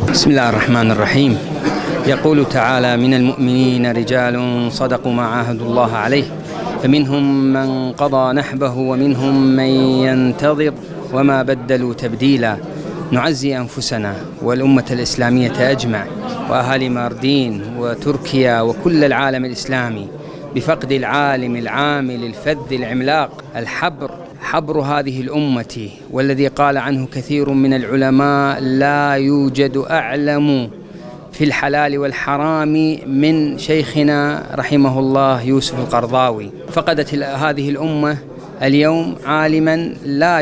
بسم الله الرحمن الرحيم. يقول تعالى: من المؤمنين رجال صدقوا ما عاهدوا الله عليه فمنهم من قضى نحبه ومنهم من ينتظر وما بدلوا تبديلا. نعزي أنفسنا والأمة الإسلامية أجمع وأهالي ماردين وتركيا وكل العالم الإسلامي بفقد العالم العامل الفذ العملاق حبر هذه الأمة، والذي قال عنه كثير من العلماء: لا يوجد أعلم في الحلال والحرام من شيخنا رحمه الله يوسف القرضاوي. فقدت هذه الأمة اليوم عالما لا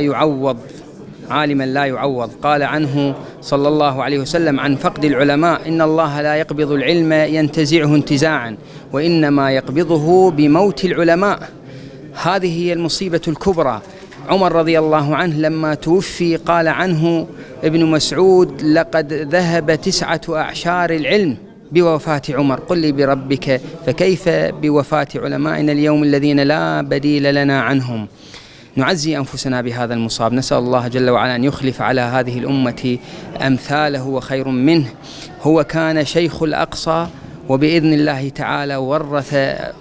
يعوض. قال عنه صلى الله عليه وسلم عن فقد العلماء: إن الله لا يقبض العلم ينتزعه انتزاعا، وإنما يقبضه بموت العلماء. هذه هي المصيبة الكبرى. عمر رضي الله عنه لما توفي قال عنه ابن مسعود: لقد ذهب 9 أعشار العلم بوفاة عمر. قل لي بربك فكيف بوفاة علمائنا اليوم الذين لا بديل لنا عنهم؟ نعزي أنفسنا بهذا المصاب، نسأل الله جل وعلا أن يخلف على هذه الأمة أمثاله وخير منه. هو كان شيخ الأقصى، وبإذن الله تعالى ورث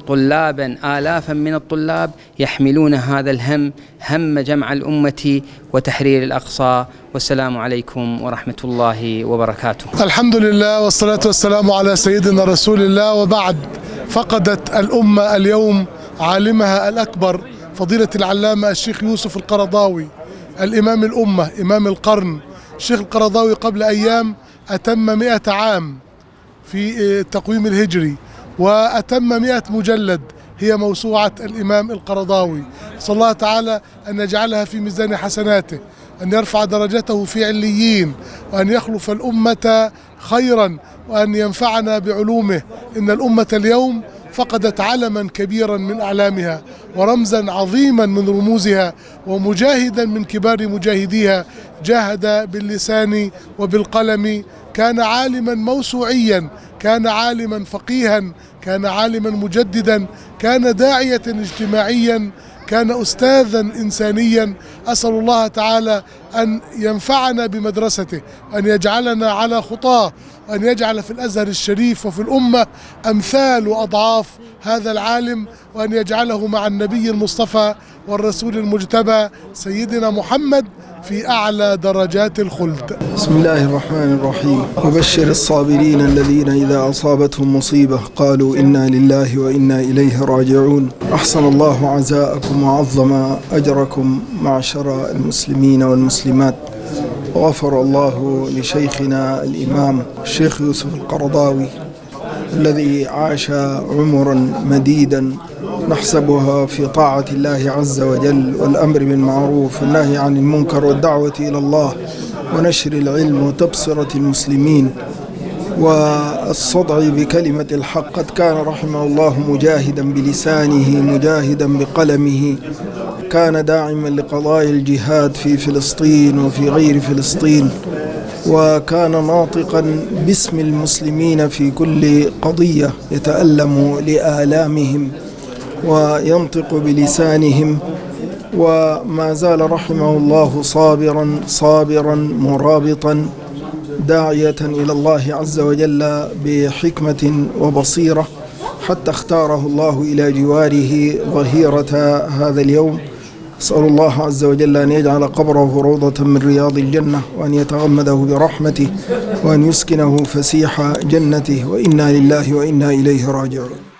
طلابا آلافا من الطلاب يحملون هذا هم جمع الأمة وتحرير الأقصى. والسلام عليكم ورحمة الله وبركاته. الحمد لله والصلاة والسلام على سيدنا رسول الله، وبعد. فقدت الأمة اليوم عالمها الأكبر فضيلة العلامة الشيخ يوسف القرضاوي، الإمام الأمة، إمام القرن. الشيخ القرضاوي قبل أيام أتم 100 عام في التقويم الهجري، وأتم 100 مجلد هي موسوعة الإمام القرضاوي. أسأل الله تعالى أن يجعلها في ميزان حسناته، أن يرفع درجته في عليين، وأن يخلف الأمة خيرا، وأن ينفعنا بعلومه. إن الأمة اليوم فقدت علما كبيرا من أعلامها ورمزا عظيما من رموزها، ومجاهدا من كبار مجاهديها. جاهد باللسان وبالقلم، كان عالما موسوعيا، كان عالما فقيها، كان عالما مجددا، كان داعية اجتماعيا، كان أستاذا إنسانيا. أسأل الله تعالى أن ينفعنا بمدرسته، أن يجعلنا على خطاه، أن يجعل في الأزهر الشريف وفي الأمة أمثال وأضعاف هذا العالم، وأن يجعله مع النبي المصطفى والرسول المجتبى سيدنا محمد في أعلى درجات الخلد. بسم الله الرحمن الرحيم. وبشر الصابرين الذين إذا أصابتهم مصيبة قالوا إنا لله وإنا إليه راجعون. أحسن الله عزاءكم وعظم أجركم معشر المسلمين والمسلمات، وغفر الله لشيخنا الإمام الشيخ يوسف القرضاوي الذي عاش عمرا مديدا نحسبها في طاعة الله عز وجل، والأمر بالمعروف والنهي عن المنكر والدعوة إلى الله ونشر العلم وتبصرة المسلمين والصدع بكلمة الحق. قد كان رحمه الله مجاهدا بلسانه، مجاهدا بقلمه، كان داعما لقضايا الجهاد في فلسطين وفي غير فلسطين، وكان ناطقا باسم المسلمين في كل قضية، يتألم لآلامهم وينطق بلسانهم، وما زال رحمه الله صابرا مرابطا، داعية إلى الله عز وجل بحكمة وبصيرة، حتى اختاره الله إلى جواره ظهيرة هذا اليوم. أسأل الله عز وجل أن يجعل قبره روضة من رياض الجنة، وأن يتغمده برحمته، وأن يسكنه فسيح جنته، وإنا لله وإنا إليه راجعون.